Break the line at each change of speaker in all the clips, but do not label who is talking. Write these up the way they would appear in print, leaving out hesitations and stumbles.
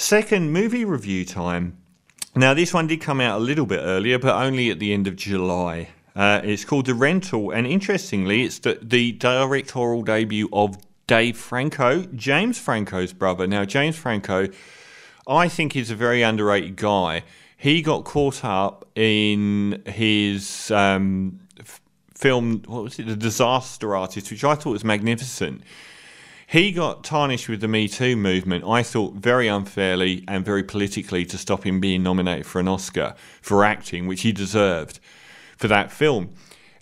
Second, movie review time. Now, this one did come out a little bit earlier, but only at the end of July. It's called The Rental, and interestingly, it's the directorial debut of Dave Franco, James Franco's brother. Now, James Franco, I think, is a very underrated guy. He got caught up in his film, what was it, The Disaster Artist, which I thought was magnificent. He got tarnished with the Me Too movement, I thought very unfairly and very politically, to stop him being nominated for an Oscar for acting, which he deserved for that film.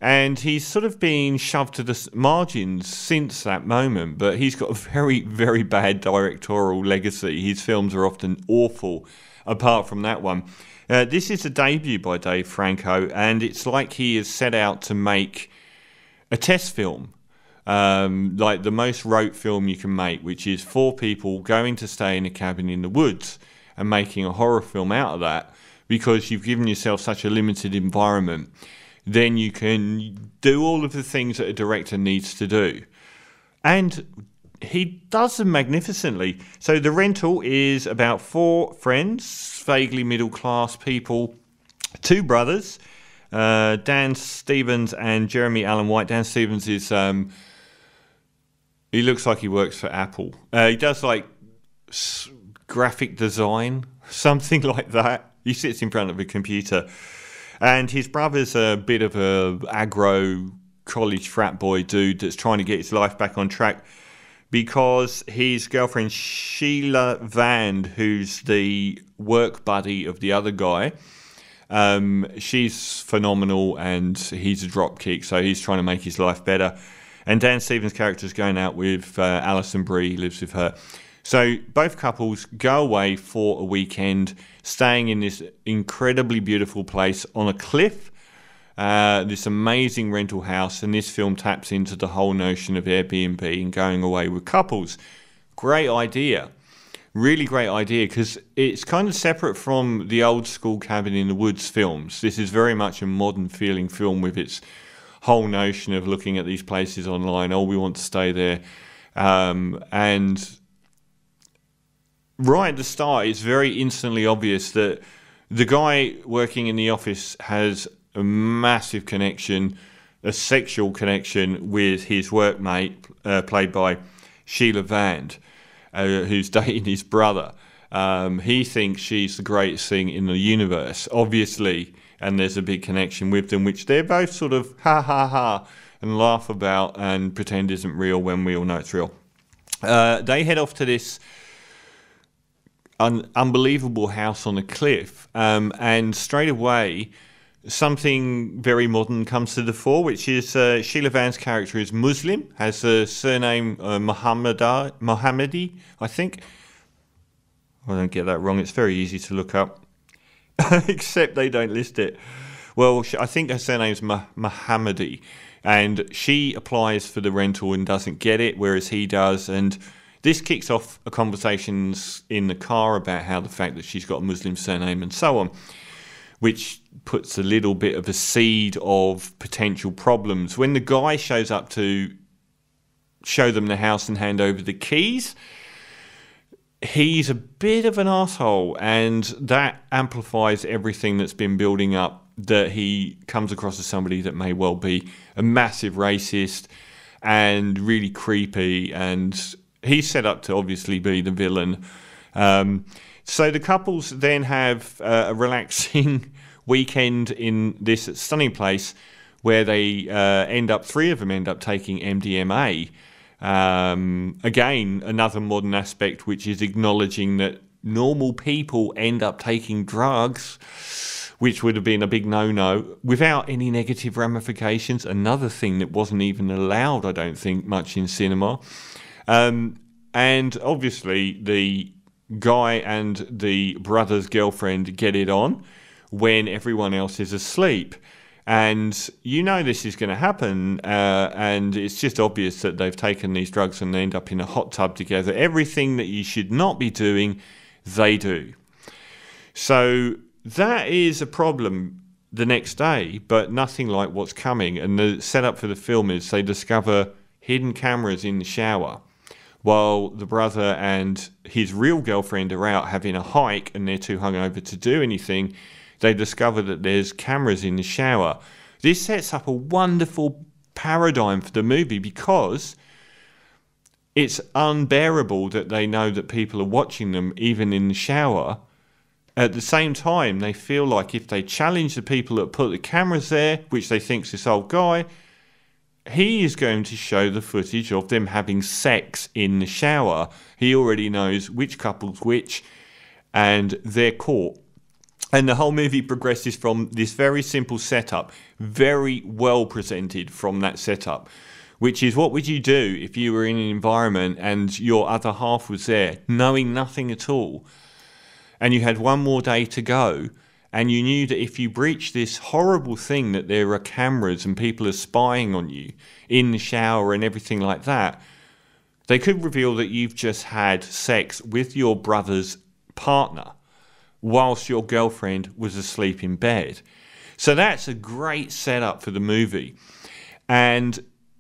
And he's sort of been shoved to the margins since that moment, but he's got a very, very bad directorial legacy. His films are often awful, apart from that one. This is a debut by Dave Franco, and it's like he has set out to make a test film. Like the most rote film you can make, which is 4 people going to stay in a cabin in the woods and making a horror film out of that, because you've given yourself such a limited environment. Then you can do all of the things that a director needs to do. And he does them magnificently. So The Rental is about 4 friends, vaguely middle-class people, 2 brothers, Dan Stevens and Jeremy Allen White. Dan Stevens is... he looks like he works for Apple. He does like graphic design, something like that. He sits in front of a computer. And his brother's a bit of a aggro college frat boy dude that's trying to get his life back on track, because his girlfriend Sheila Vand, who's the work buddy of the other guy, she's phenomenal and he's a dropkick, so he's trying to make his life better. And Dan Stevens' character is going out with Alison Brie, lives with her. So both couples go away for a weekend, staying in this incredibly beautiful place on a cliff, this amazing rental house. And this film taps into the whole notion of Airbnb and going away with couples. Great idea. Really great idea, because it's kind of separate from the old school Cabin in the Woods films. This is very much a modern feeling film with its whole notion of looking at these places online. Oh, we want to stay there. And right at the start, it's very instantly obvious that the guy working in the office has a massive connection, a sexual connection with his workmate, played by Sheila Vand, who's dating his brother. He thinks she's the greatest thing in the universe, obviously, and there's a big connection with them, which they're both sort of ha ha ha and laugh about and pretend isn't real when we all know it's real. They head off to this unbelievable house on a cliff, and straight away something very modern comes to the fore, which is Sheila Van's character is Muslim, has the surname Mohammadi, I think. I don't get that wrong, it's very easy to look up. Except they don't list it. Well, I think her surname's Mohammadi, and she applies for the rental and doesn't get it, whereas he does. And this kicks off a conversation in the car about how the fact that she's got a Muslim surname and so on, which puts a little bit of a seed of potential problems. When the guy shows up to show them the house and hand over the keys, he's a bit of an asshole, and that amplifies everything that's been building up, that he comes across as somebody that may well be a massive racist and really creepy, and he's set up to obviously be the villain. So the couples then have a relaxing weekend in this stunning place where they 3 of them end up taking MDMA. Again, another modern aspect, which is acknowledging that normal people end up taking drugs, which would have been a big no-no, without any negative ramifications. Another thing that wasn't even allowed, I don't think, much in cinema. And obviously, the guy and the brother's girlfriend get it on when everyone else is asleep. And you know this is going to happen, and it's just obvious that they've taken these drugs and they end up in a hot tub together. Everything that you should not be doing, they do. So that is a problem the next day, but nothing like what's coming. And the setup for the film is they discover hidden cameras in the shower, while the brother and his real girlfriend are out having a hike and they're too hungover to do anything, they discover that there's cameras in the shower. This sets up a wonderful paradigm for the movie because it's unbearable that they know that people are watching them even in the shower. At the same time, they feel like if they challenge the people that put the cameras there, which they think's this old guy, he is going to show the footage of them having sex in the shower. He already knows which couple's which, and they're caught. And the whole movie progresses from this very simple setup, very well presented from that setup, which is what would you do if you were in an environment and your other half was there, knowing nothing at all, and you had one more day to go, and you knew that if you breached this horrible thing that there are cameras and people are spying on you in the shower and everything like that, they could reveal that you've just had sex with your brother's partner whilst your girlfriend was asleep in bed. So that's a great setup for the movie. And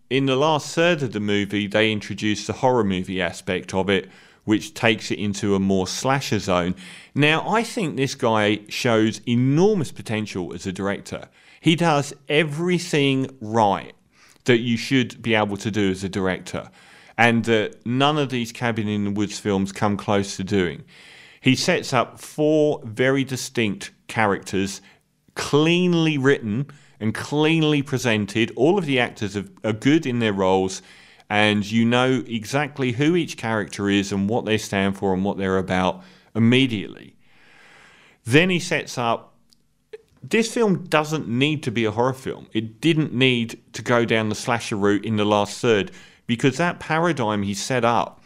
in the last third of the movie, they introduce the horror movie aspect of it, which takes it into a more slasher zone. Now, I think this guy shows enormous potential as a director. He does everything right that you should be able to do as a director, and that none of these Cabin in the Woods films come close to doing. He sets up 4 very distinct characters, cleanly written and cleanly presented. All of the actors are good in their roles, and you know exactly who each character is and what they stand for and what they're about immediately. Then he sets up... This film doesn't need to be a horror film. It didn't need to go down the slasher route in the last third, because that paradigm he set up,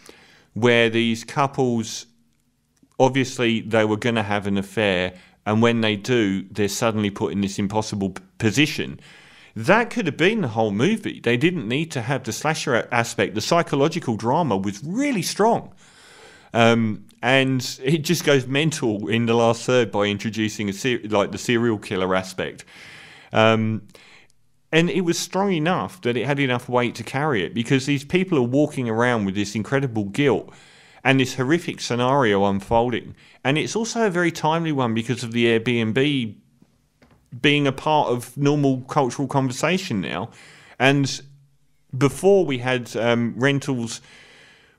where these couples, obviously they were going to have an affair, and when they do, they're suddenly put in this impossible position. That could have been the whole movie. They didn't need to have the slasher aspect. The psychological drama was really strong. And it just goes mental in the last third by introducing the serial killer aspect. And it was strong enough that it had enough weight to carry it, because these people are walking around with this incredible guilt and this horrific scenario unfolding. And it's also a very timely one because of the Airbnb being a part of normal cultural conversation now. And before we had rentals,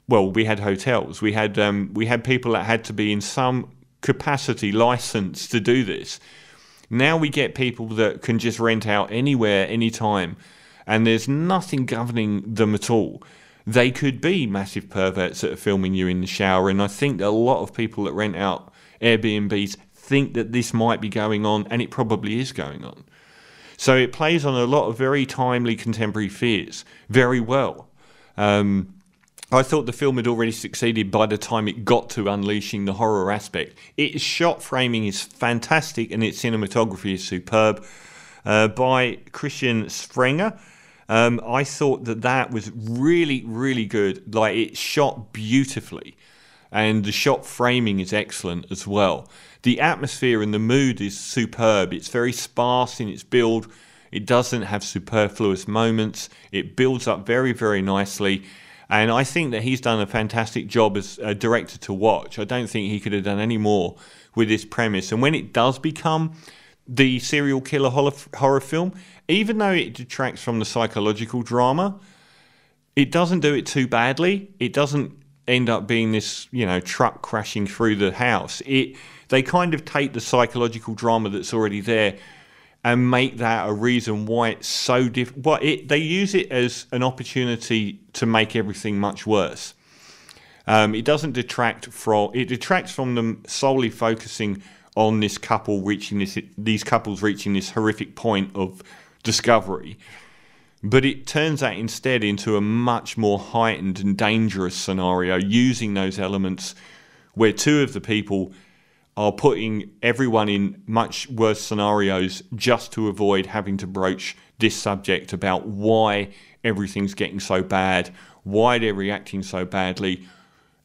well, we had hotels. We had people that had to be in some capacity licensed to do this. Now we get people that can just rent out anywhere, anytime, and there's nothing governing them at all. They could be massive perverts that are filming you in the shower, and I think that a lot of people that rent out Airbnbs think that this might be going on, and it probably is going on. So it plays on a lot of very timely contemporary fears very well. I thought the film had already succeeded by the time it got to unleashing the horror aspect. Its shot framing is fantastic, and its cinematography is superb. By Christian Sprenger. I thought that was really, really good. Like, it's shot beautifully, and the shot framing is excellent as well. The atmosphere and the mood is superb. It's very sparse in its build. It doesn't have superfluous moments. It builds up very, very nicely. And I think that he's done a fantastic job as a director to watch. I don't think he could have done any more with this premise. And when it does become the serial killer horror film, even though it detracts from the psychological drama, it doesn't do it too badly. It doesn't end up being this, truck crashing through the house. They kind of take the psychological drama that's already there and make that a reason why it's so different. They use it as an opportunity to make everything much worse. It doesn't detract from... It detracts from them solely focusing on this couple these couples reaching this horrific point of discovery. But it turns that instead into a much more heightened and dangerous scenario, using those elements where 2 of the people are putting everyone in much worse scenarios just to avoid having to broach this subject about why everything's getting so bad, why they're reacting so badly,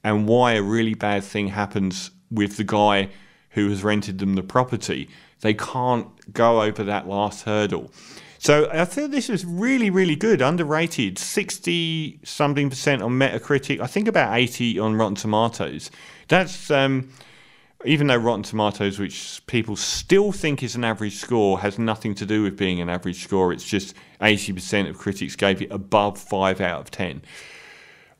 and why a really bad thing happens with the guy who has rented them the property. They can't go over that last hurdle. So I feel this is really, really good, underrated. 60 something percent on Metacritic. I think about 80 on Rotten Tomatoes. That's even though Rotten Tomatoes, which people still think is an average score, has nothing to do with being an average score. It's just 80% of critics gave it above 5 out of 10.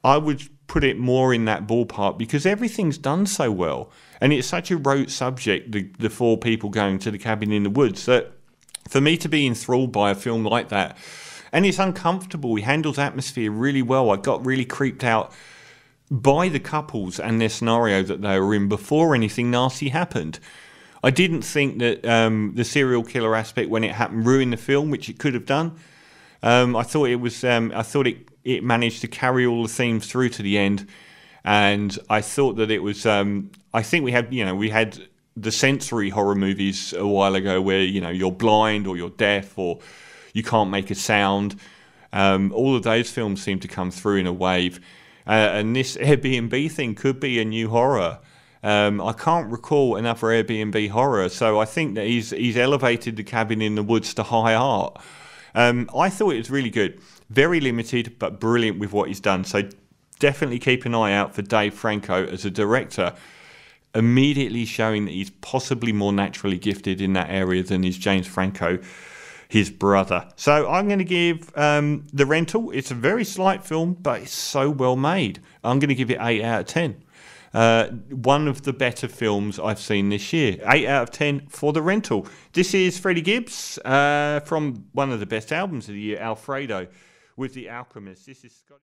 I would put it more in that ballpark because everything's done so well. And it's such a rote subject, the four people going to the cabin in the woods, that for me to be enthralled by a film like that, and it's uncomfortable, he handles atmosphere really well. I got really creeped out by the couples and their scenario that they were in before anything nasty happened. I didn't think that the serial killer aspect, when it happened, ruined the film, which it could have done. I thought it was. I thought it managed to carry all the themes through to the end, and I thought that it was. I think we had the sensory horror movies a while ago where you're blind or you're deaf or you can't make a sound. All of those films seem to come through in a wave. And this Airbnb thing could be a new horror. I can't recall another Airbnb horror, so I think that he's elevated the cabin in the woods to high art. I thought it was really good. Very limited, but brilliant with what he's done. So definitely keep an eye out for Dave Franco as a director, immediately showing that he's possibly more naturally gifted in that area than is James Franco, his brother. So I'm going to give The Rental. It's a very slight film, but it's so well made. I'm going to give it 8 out of 10. One of the better films I've seen this year. 8 out of 10 for The Rental. This is Freddie Gibbs from one of the best albums of the year, Alfredo, with The Alchemist. This is Scott.